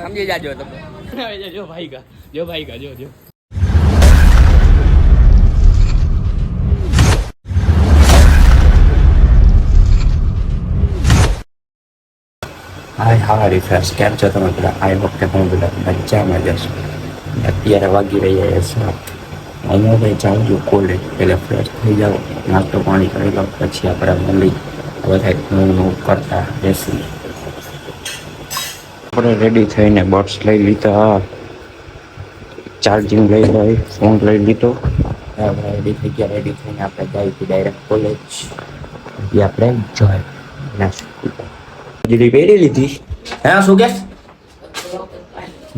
સમજી જાજો તમે જો ભાઈ કા જો હા રિફ્રેશ કેમ છો તમે બધા? આ વખતે હું બધા મજામાં જશો. અત્યારે વાગી રહ્યા છે અહીંયા ભાઈ જાઉં છું કોલેજ. એટલે ફ્રેશ થઈ જાઓ, નાસ્તો પાણી કરી લો, પછી આપણે મળી બધા નવું કરતા બેસી. આપણે રેડી થઈને બર્ડ્સ લઈ લીધા, ચાર્જિંગ લઈ લઈ, ફોન લઈ લીધો. આપણે રેડી થઈ ગયા. રેડી થઈને આપણે જઈએ ડાયરેક્ટ કોલેજ. પછી આપણે જોઈ દીદી પહેરી લીધી. હા શું કે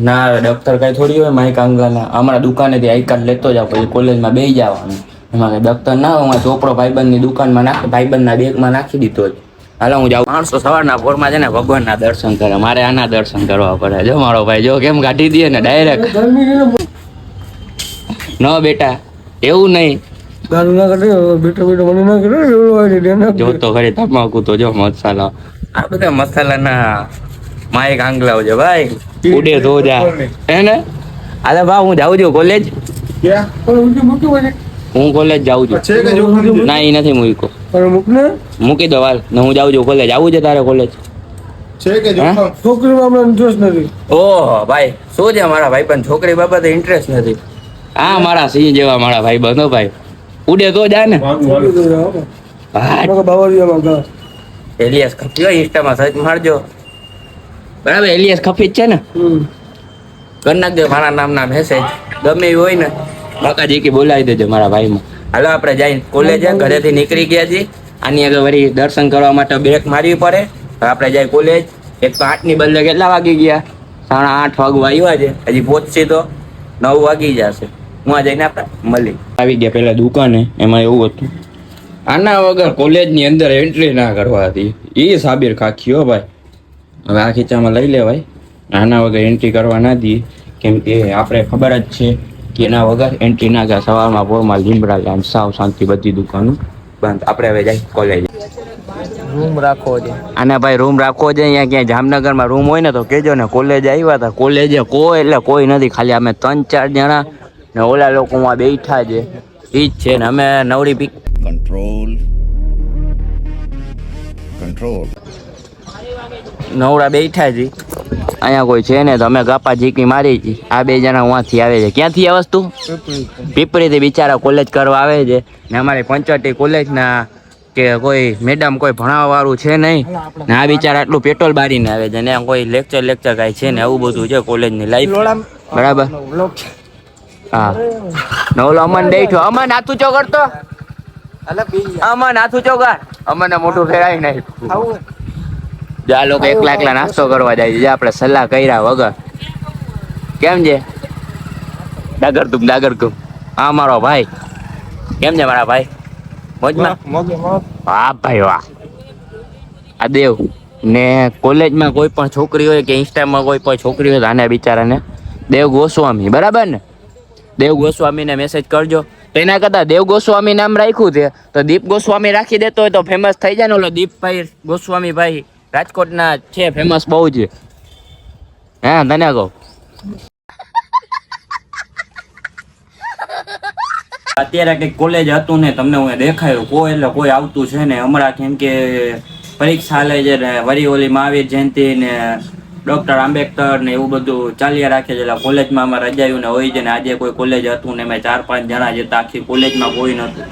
ના દફતર કઈ થોડી હોય મારી કાંગલાના. અમારા દુકાનેથી આઈ કાર્ડ લેતો જાવ, પછી કોલેજમાં બેસી જવાનું. એમાં કઈ દફતર ના હોય. ચોપડો ભાઈબંધની દુકાનમાં ભાઈબંધના બેગમાં નાખી દીધો જ. હાલો હું જાઉં. માણસો સવારના પોરમાં છે ને ભગવાનના દર્શન કરે, મારે આના દર્શન કરવા પડે. જો મારો ભાઈ જો કેમ કાઢી દે ને ડાયરેક્ટ. ન બેટા એવું નહીં, જો તો ખરી તમાકુ તો જો મસાલા, આ બધા મસાલાના માય કાંગલાઓ છે ભાઈ. ઉડે તો જા હે ને. અરે બા હું જાઉં છું કોલેજ. હું કોલેજ જાઉં છું. ના એ નથી મૂકો, મૂકી દો હાલ ને હું જાઉં છું કોલેજ. આવું છે તારે કોલેજ? છોકરીમાં ઇન્ટરેસ્ટ નથી. ઓહો ભાઈ શું છે મારા ભાઈ પણ છોકરી બાબતે ઇન્ટરેસ્ટ નથી. હા મારા સિંહ જેવા મારા ભાઈ બંધો ભાઈ. ઉડે તો જા ને. એલિયસ ખપ્યો ઇન્સ્ટામાં સર્ચ મારજો. બરાબર એલિયસ ખપી જ છે ને. કરી નાખજો મારા નામના મેસેજ ગમે એવું હોય ને કાકાજી કે બોલાવી દેજો મારા ભાઈમાં. હાલો આપણે જઈને કોલેજ ઘરેથી નીકળી ગયા છીએ. આની આગળ વળી દર્શન કરવા માટે બ્રેક મારવી પડે. આપણે જાય કોલેજ. એક તો 8ની બદલે કેટલા વાગી ગયા? 8:30 વાગવા આવ્યા છે. હજી પહોંચશે તો 9 વાગી જશે. હું જઈને આપણે મળી આવી ગયા. પેલા દુકાને એમાં એવું હતું આના વગર કોલેજની અંદર એન્ટ્રી ના કરવા હતી. એ સાબિર ખાખી હો ભાઈ. હવે આ ખીચામાં લઈ લેવાય. આના વગર એન્ટ્રી કરવા ના દઈએ, કેમ કે આપણે ખબર જ છે કે એના વગર એન્ટ્રી ના ગયા. સવારમાં પોરમાં લીમડા આમ સાવ શાંતિ, બધી દુકાનો બંધ. આપણે હવે જાય કોલેજ. રૂમ રાખવો છે આના ભાઈ, રૂમ રાખવો છે. અહીંયા ક્યાંય જામનગરમાં રૂમ હોય ને તો કેજો ને. કોલેજ આવ્યા હતા, કોલેજે કોઈ એટલે કોઈ નથી, ખાલી અમે 3-4 જણા ને ઓલા લોકોમાં બેઠા છે. ઈ જ છે ને અમે નવરી પીક કંટ્રોલ નવરા બેઠા છે. અહીંયા કોઈ છે ને તો અમે ગાપા ઝીકી મારી છે. આ 2 જણા ઉहाँથી આવે છે. ક્યાંથી આવસ તું? પીપળીથી બિચારા કોલેજ કરવા આવે છે. ને અમારી પંચાયતી કોલેજના કે કોઈ મેડમ કોઈ ભણાવવા વાળું છે નહીં ને આ બિચારા આટલું પેટ્રોલ બારીને આવે છે ને કોઈ લેક્ચર કાંઈ છે ને. આવું બધું છે કોલેજની લાઈફ. બરાબર. હા નવલો અમન બેઠો. અમન હાથ ઊંચો કરતો. અમન હાથ ઊંચો કર. અમને મોટું ફેરાઈ નાખ્યું. આ લોકો એકલા નાસ્તો કરવા જાય છે. આપણે સલાહ કર્યા વગર. કેમ છે ડાગર તું? હા મારો ભાઈ. કેમ છે મારા ભાઈ? મોજમાં? વાહ ભાઈ વાહ. આ દેવ ને કોલેજમાં કોઈ પણ છોકરી હોય કે ઇન્સ્ટામાં કોઈ પણ છોકરી હોય તો આને બિચારાને દેવ ગોસ્વામી, બરાબર ને? દેવ ગોસ્વામીને મેસેજ કરજો. તો એના કરતા દેવ ગોસ્વામી નામ રાખ્યું છે તો દીપ ગોસ્વામી રાખી દેતો હોય તો ફેમસ થઈ જાય ને. ઓલો દીપભાઈ ગોસ્વામી ભાઈ રાજકોટના છે, ફેમસ બહુ છે. હા તને કહું અત્યારે કઈક કોલેજ હતું ને તમને હું દેખાયું કોઈ એટલે કોઈ આવતું છે ને હમણાં, કેમ કે પરીક્ષા હાલે છે ને વરી ઓલી મહાવીર જયંતિ ને ડોક્ટર આંબેડકર ને એવું બધું ચાલ્યા રાખે છે. એટલે કોલેજમાં અમારે રજાયું ને હોય છે ને. આજે કોઈ કોલેજ હતું ને અમે 4-5 જણા જતા, આખી કોલેજમાં કોઈ નતું,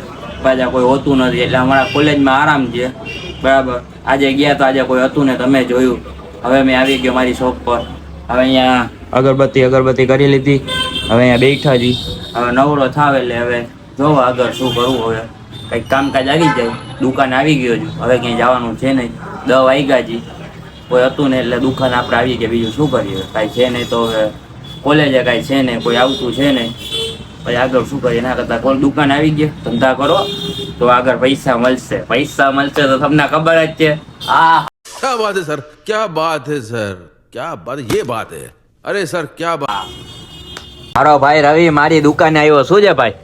પાછા કોઈ હોતું નથી. એટલે અમારા કોલેજમાં આરામ છે. બરાબર. આજે ગયા તો આજે કોઈ હતું ને તમે જોયું. હવે મેં આવી ગયો મારી શોપ પર. હવે અહીંયા અગરબત્તી કરી લીધી. હવે અહીંયા બેઠા જી. હવે નવરો થાવ એટલે હવે જોવો આગળ શું કરવું. હવે કંઈક કામકાજ આવી જાય. દુકાન આવી ગયો છું, હવે ક્યાંય જવાનું છે નહીં. 10 વાગ્યા જી. કોઈ હતું ને એટલે દુકાન આપણે આવી ગયા. બીજું શું કરીએ? કાંઈ છે નહીં તો હવે કોલેજે કાંઈ છે નહીં, કોઈ આવતું છે નહીં. પછી આગળ શું કરીએ? એના કરતાં કોઈ દુકાન આવી ગયા, ધંધા કરો તો આગળ પૈસા મળશે તો તમને ખબર જ છે. क्या बात है सर, क्या बात है सर, क्या बात, ये बात है. अरे सर क्या बात. મારો ભાઈ રવિ મારી દુકાને આવ્યો. શું છે ભાઈ?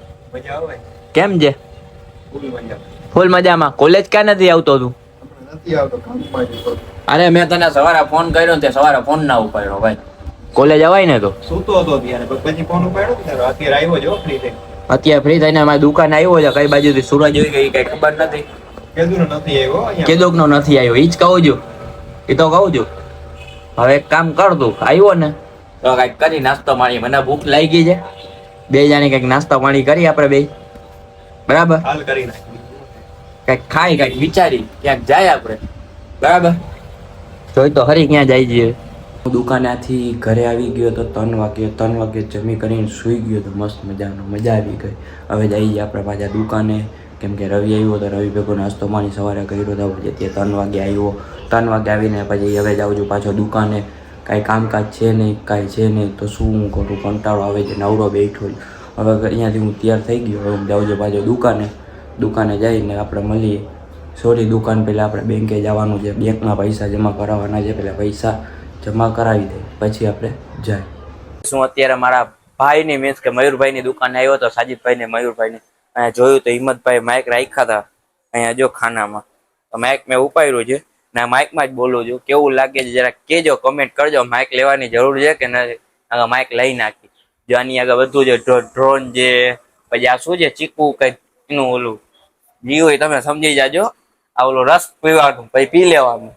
કેમ છે? ફૂલ મજામાં. કોલેજ ક્યાં નથી આવતો તું? અરે મેં તને સવારે ફોન કર્યો તે સવારે ફોન ના ઉપાડ્યો ભાઈ. કોલેજ અવાય ને તો સૂતો હતો ત્યારે પછી ફોન ઉપાડ્યો ને અત્યારે આવ્યો જો ફ્રી થઈ અત્યારે ફ્રી થઈને અમારી દુકાને આવ્યો છે. કઈ બાજુથી સુરજ જોઈ ગઈ કઈ ખબર નથી. કેદું નથી આવ્યો અહીંયા કેદોક નો નથી આવ્યો ઈ જ કહું છું. એ તો કહું છું. હવે એક કામ કર તું આવ્યો ને તો કઈક કરી નાસ્તો પાણી. મને ભૂખ લાગી છે. બે જાણી કઈક નાસ્તો પાણી કરી આપણે બે બરાબર. હાલ કરી નાખી કઈક ખાઈ કઈક વિચારી ક્યાંક જાય આપણે બરાબર. જોઈ તો હરી ક્યાં જાય છે. હું દુકાનેથી ઘરે આવી ગયો તો 3 વાગે જમી કરીને સૂઈ ગયો તો મસ્ત મજા આવી ગઈ. હવે જઈએ આપણે પાછા દુકાને કેમ કે રવિ આવ્યો તો રવિ ભેગો નાસ્તો પાણી સવારે કર્યો તો પછી 3 વાગે આવ્યો. 3 વાગે આવીને પછી હવે જાઉં છું પાછો દુકાને. કાંઈ કામકાજ છે નહીં કાંઈ છે નહીં તો શું હું કરું કંટાળો આવે છે નવરો બેઠો. હવે અહીંયાથી હું તૈયાર થઈ ગયો. હવે હું જાઉં છું પાછો દુકાને જઈને આપણે મળીએ. સોરી દુકાન પહેલાં આપણે બેંકે જવાનું છે. બેંકમાં પૈસા જમા કરાવવાના છે. પહેલાં પૈસા જમા કરાવી દે પછી આપણે જાય. શું અત્યારે મારા ભાઈની મીન્સ કે મયુરભાઈની દુકાને આવ્યો તો સાજીદભાઈને મયુરભાઈને અહીંયા જોયું તો હિંમતભાઈ માઇક રાખ્યા હતા અહીંયા જો ખાનામાં. તો માઇક મેં ઉપાડ્યું છે ને માઇકમાં જ બોલું છું. કેવું લાગે છે જરા કહેજો કમેન્ટ કરજો. માઇક લેવાની જરૂર છે કે નથી. આગળ માઇક લઈ નાખી જો આની આગળ બધું છે ડ્રોન છે પછી આ શું છે ચીકુ કંઈક એનું ઓલું જી હોય તમે સમજી જાજો. આ ઓલો રસ પીવાનું પછી પી લેવાનું.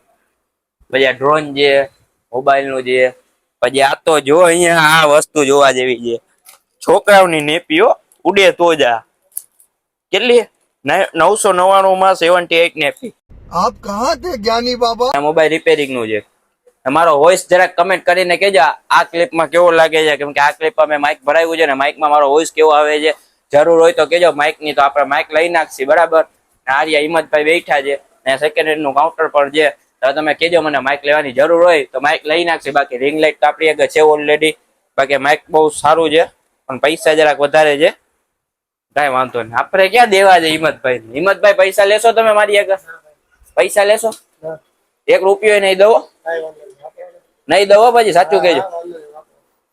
પછી આ ડ્રોન છે મોબાઈલનું છે પછી આ તો જો અહીંયા આ વસ્તુ જોવા જેવી છે. છોકરાઓની નેપીઓ ઉડે તો જ આ કેટલી 999 માં 78 નેપી. आप कहाँ थे ज्ञानी बाबा? મોબાઈલ રિપેરિંગ નું છે. મારો વોઇસ જરાક કમેન્ટ કરીને કહેજો આ ક્લિપમાં કેવો લાગે છે કેમ કે આ ક્લિપમાં મેં માઇક ભરાવ્યું છે ને માઇકમાં મારો વોઇસ કેવો આવે છે જરૂર હોય તો કહેજો માઇક ની તો આપણે માઇક લઈ નાખશી બરાબર. આર્યા હિંમતભાઈ બેઠા છે ને સેકન્ડ હેન્ડ નું કાઉન્ટર પર છે તો તમે કહેજો મને માઇક લેવાની જરૂર હોય તો માઇક લઈ નાખશી. બાકી રિંગ લાઇટ તો આપણી આગળ છે ઓલરેડી. બાકી માઇક બહુ સારું છે પણ પૈસા જરાક વધારે છે. કાંઈ વાંધો નહીં આપણે ક્યાં દેવા છે હિંમતભાઈ પૈસા લેશો તમે મારી આગળ પૈસા લેશો 1 રૂપિયો નહીં દો નહીં દો પછી સાચું કહેજો.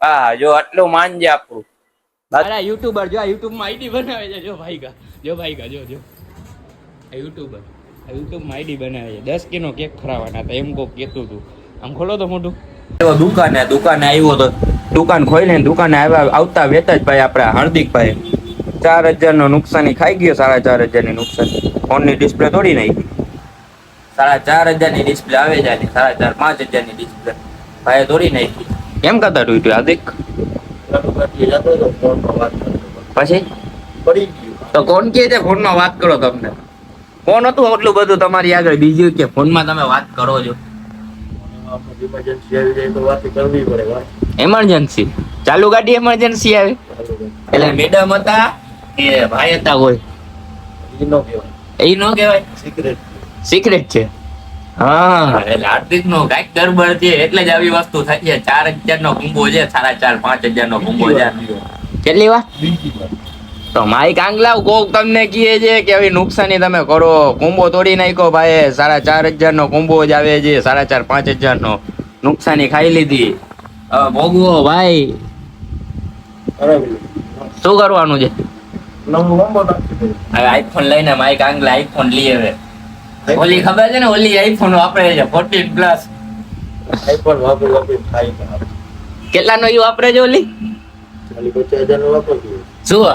હા જો આટલું માનજે આપણું. અરે યુટ્યુબર જો આ યુટ્યુબ માં આઈડી બનાવે છે જો ભાઈ કા જો આ યુટ્યુબ માં આઈડી બનાવે છે 10 કિલો કેક ખરાવાના હતા એમ કોક કહેતું હતું. આમ ખોલો તો મોટું દુકાને આવ્યો તો દુકાન ખોલીને દુકાને આવતા વેત જ ભાઈ આપણા હાર્દિકભાઈ 4000 નો નુકસાની ખાઈ ગયો. 4500 ની નુકસાની. ફોન ની ડિસ્પ્લે તોડી નાખી. 4500 ની ડિસ્પ્લે આવે છે 4500 5000 ની ડિસ્પ્લે ભાઈ તોડી નાખી. કેમ કરતા તું હાર્દિક પછી તો કોણ કે છે ફોન માં વાત કરો તમને ફોન હતું એટલું બધું તમારી આગળ બીજું કે ફોન માં તમે વાત કરો છો. એમરજન્સી ચાલુ ગાડી એમરજન્સી આવે એટલે મેડમ હતા કે ભાઈ હતા કોઈ એ નો કહેવાય સિક્રેટ છે. હા એટલે હાર્દિક નો કાંઈક ગરબડ છે એટલે જ આવી વસ્તુ થાય છે. 4000 નો કુંભો છે 4.5 5000 નો કુંભો છે. કેટલી વાર તો માઈક આંગલાવ કોક તમને કહે છે કે આવી નુકસાની તમે કરો કુંભો તોડી નાખ્યો ભાઈ. 4500 નો કુંભો જ આવે છે 4.5 5000 નો નુકસાની ખાઈ લીધી. ભોગવો ભાઈ શું કરવાનું છે. હવે આઈફોન લઈને માઈક આંગલા આઈફોન લઈ આવે. ઓલી ખબર છે ને ઓલી આઈફોન વાપરે છે 14 પ્લસ આઈફોન વાપરે કેટલા નો વાપરે છે ઓલી 50,000 નો વાપરે શું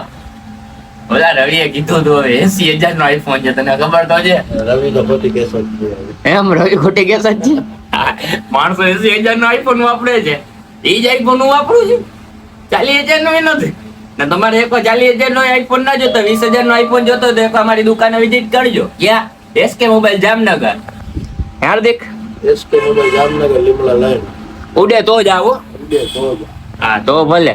ઓલા રવિએ કીધું તો 80,000 નો આઈફોન છે તને ખબર તો છે. રવિ તો ખોટી કેસ છે એમ રવિ ખોટી કેસ છે. માણસો 80,000 નો આઈફોન વાપરે છે એ જ આઈફોન હું વાપરું છું 40,000 નો એ નથી ને તમારે એક 40,000 નો આઈફોન ના જોતો 20,000 નો આઈફોન જોતો તો અમારી દુકાને વિઝિટ કરજો. ક્યાં એસકે મોબાઈલ જામનગર. હાર્દિક એસકે મોબાઈલ જામનગર લીમડા લાઈન ઉડે તો જ આવો ઉડે તો જ. હા તો ભલે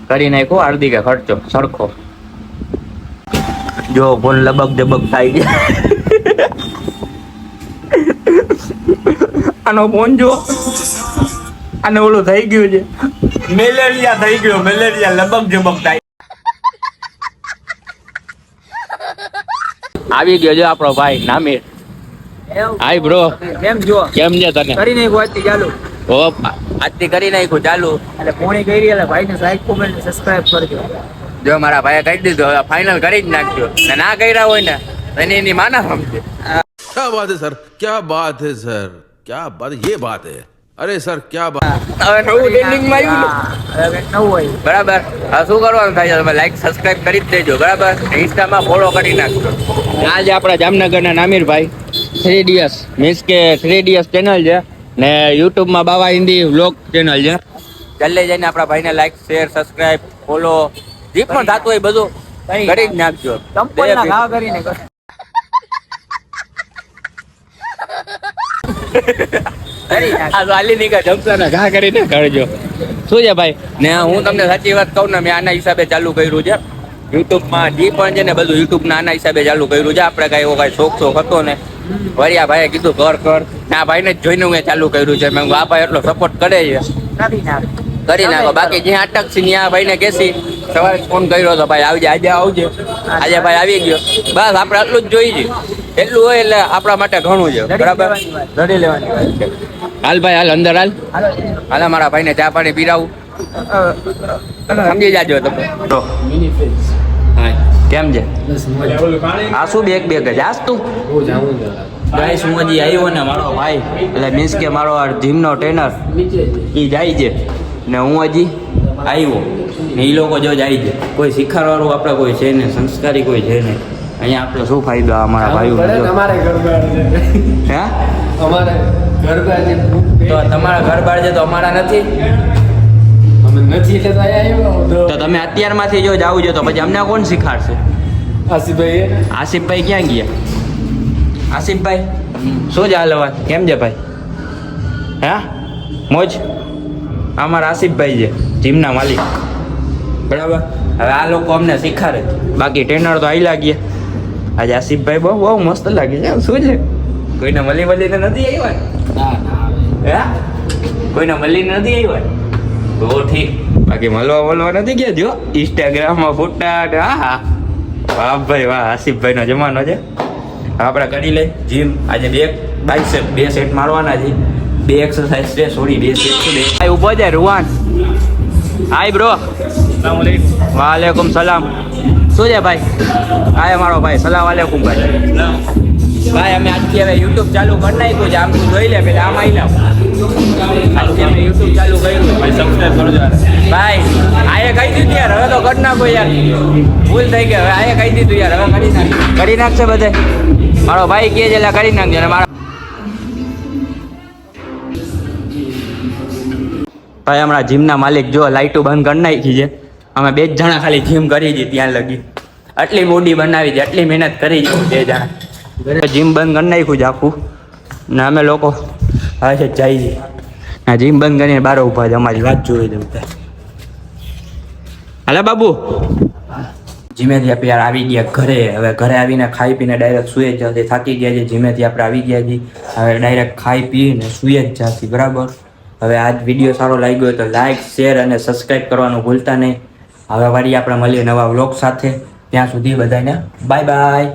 કરી નાખો હાર્દિકે ખર્ચો સરખો. જો ફોન લબક જબક થાય ગયા આનો ફોન જો આને ઓલું થઈ ગયું છે મેલેરિયા થઈ ગયો મેલેરિયા લબક જબક થાય. આવી ગયો છે આપણો ભાઈ નામીર. હાય બ્રો કેમ છો કેમ છે તને કરી નાખ્યું આજથી ચાલુ. ઓ આજથી કરી નાખ્યું ચાલુ એટલે પૂણી કરી એટલે ભાઈને લાઈક કોમેન્ટ સબસ્ક્રાઇબ કરજો. જો મારા ભાઈએ કહી દીધું હવે ફાઇનલ કરી જ નાખજો ને ના કર્યા હોય ને એને એની માના સમજે. क्या बात है सर क्या बात है सर क्या बात ये बात है अरे सर क्या बात હવે નવું ટ્રેન્ડિંગમાં આવ્યું ને બરાબર. હવે શું કરવાનું થાય છે, તમે લાઈક સબસ્ક્રાઇબ કરી જ દેજો બરાબર. ઇન્સ્ટામાં ફોલો કરી નાખજો. આજે આપણા જામનગરના નામીરભાઈ 3DS મીન્સ કે 3DS ચેનલ છે ને યુટ્યુબમાં બાવા હિન્દી વ્લોગ ચેનલ છે. જલ્દી જઈને આપણા ભાઈને લાઈક શેર સબસ્ક્રાઇબ ફોલો જે પણ થતું હોય બધું કરી જ નાખજો. આ તો આલી નીકળે જમસાના ઘા કરીને કરજો. શું છે ભાઈ? ને હું તમને સાચી વાત કહું ને, મેં આના હિસાબે ચાલુ કર્યું છે યુટ્યુબમાં. જે પણ છે ને બધું યુટ્યુબના આના હિસાબે ચાલુ કર્યું છે. આપણે કાંઈ એવો કાંઈ શોખ હતો ને, વળી આ ભાઈએ કીધું કર ને આ ભાઈને જ જોઈને મેં ચાલુ કર્યું છે. મેં આ ભાઈ એટલો સપોર્ટ કરે છે, કરી નાખો. બાકી જ્યાં અટકશે ત્યાં ભાઈને કહેશી. સવારે ફોન કર્યો હતો, ભાઈ આવજે, આજે આવજે. આજે ભાઈ આવી ગયો. બસ આપણે આટલું જ જોઈએ છે. એટલું હોય એટલે આપણા માટે ઘણું છે બરાબર. રડી લેવાની વાત છે. હાલ ભાઈ હાલ અંદર હાલ. હાલ મારા ભાઈને ચા પાણી પીરાવું. સમજી જાજો તમે. કેમ છે? આ શું બેગ જ આજ તું ગાઈસ, હું હજી આવ્યો ને મારો ભાઈ એટલે મીન્સ કે મારો જીમનો ટ્રેનર એ જાય છે ને હું હજી આવ્યો ને એ લોકો જો જાય છે. કોઈ શીખવાડવાળું આપણે કોઈ છે ને, સંસ્કારી કોઈ છે ને. અહીંયા આપણે શું ફાયદો અમારા ભાઈઓ હે? તો તમારા ઘર બાર છે તો અમારા નથી. તો તમે અત્યારમાંથી જો જાવું છે તો પછી અમને કોણ શીખાડશે? આસિફભાઈ ક્યાં ગયા? આસિફભાઈ શું છે હાલ વાત? કેમ છે ભાઈ? હા મોજ. અમારા આસિફભાઈ છે જીમના માલિક બરાબર. હવે આ લોકો અમને શીખાડે, બાકી ટ્રેનર તો આઈ લાગ્યા. આજે આસિફભાઈ બહુ મસ્ત લાગે છે. શું છે, કોઈને મળીને નથી આવ્યા? કોઈને મળીને નથી આવ્યા? તો ઠીક, બાકી મળવા નથી ગયા. જો ઇન્સ્ટાગ્રામમાં ફોટા. હા વાહ ભાઈ વાહ, આસિફભાઈ નો જમાનો છે. આપણે કરી લઈ જીમ. આજે બે સેટ મારવાના છે. 2 એક્સરસાઇઝ છે, સોરી 2 સેટ છે. ભાઈ ઉભો જાય રૂવાન. હાય બ્રો. વાલેકુમ સલામ. શું છે ભાઈ? હાય મારો ભાઈ. સલામ વાલેકુમ ભાઈ. ભાઈ અમે આજથી હવે યુટ્યુબ ચાલુ કરી નાખ્યું છે. આમ તું જોઈ લે, પેલા આમ આવી લાવ. આજથી અમે યુટ્યુબ ચાલુ કર્યું. ભાઈ સબસ્ક્રાઇબ કરજો ભાઈ. આયે કહી દીધું યાર, હવે તો કરી નાખો યાર. ભૂલ થઈ ગઈ. હવે આયે કહી દીધું યાર, હવે કરી નાખશે બધે. મારો ભાઈ કહે છે એટલે કરી નાખજો. અને મારા ભાઈ હમણાં જીમના માલિક જો લાઇટો બંધ કરી નાખી છે. અમે 2 જણા ખાલી જીમ કરી છે ત્યાં લગી. આટલી બોડી બનાવી છે, આટલી મહેનત કરી છે 2 જણા. જીમ બંધ કરી નાખ્યું છે આખું ને અમે લોકો હવે છે જાય છે. આ જીમ બંધ કરીને બહાર ઊભા છે, અમારી વાત જોઈ દઉં. હાલે બાબુ. જીમેથી આપણે યાર આવી ગયા ઘરે. હવે ઘરે આવીને ખાઈ પીને ડાયરેક્ટ સુઈ જ જતી. થાકી ગયા છે જીમેથી આપણે આવી ગયા છીએ. હવે ડાયરેક્ટ ખાઈ પીને સુઈ જ જતી બરાબર. હવે આ વિડીયો સારો લાગ્યો હોય તો લાઈક શેર અને સબસ્ક્રાઈબ કરવાનું ભૂલતા નહીં. હવે વળી આપણે મળીએ નવા વ્લોગ સાથે. ત્યાં સુધી બધાને બાય બાય.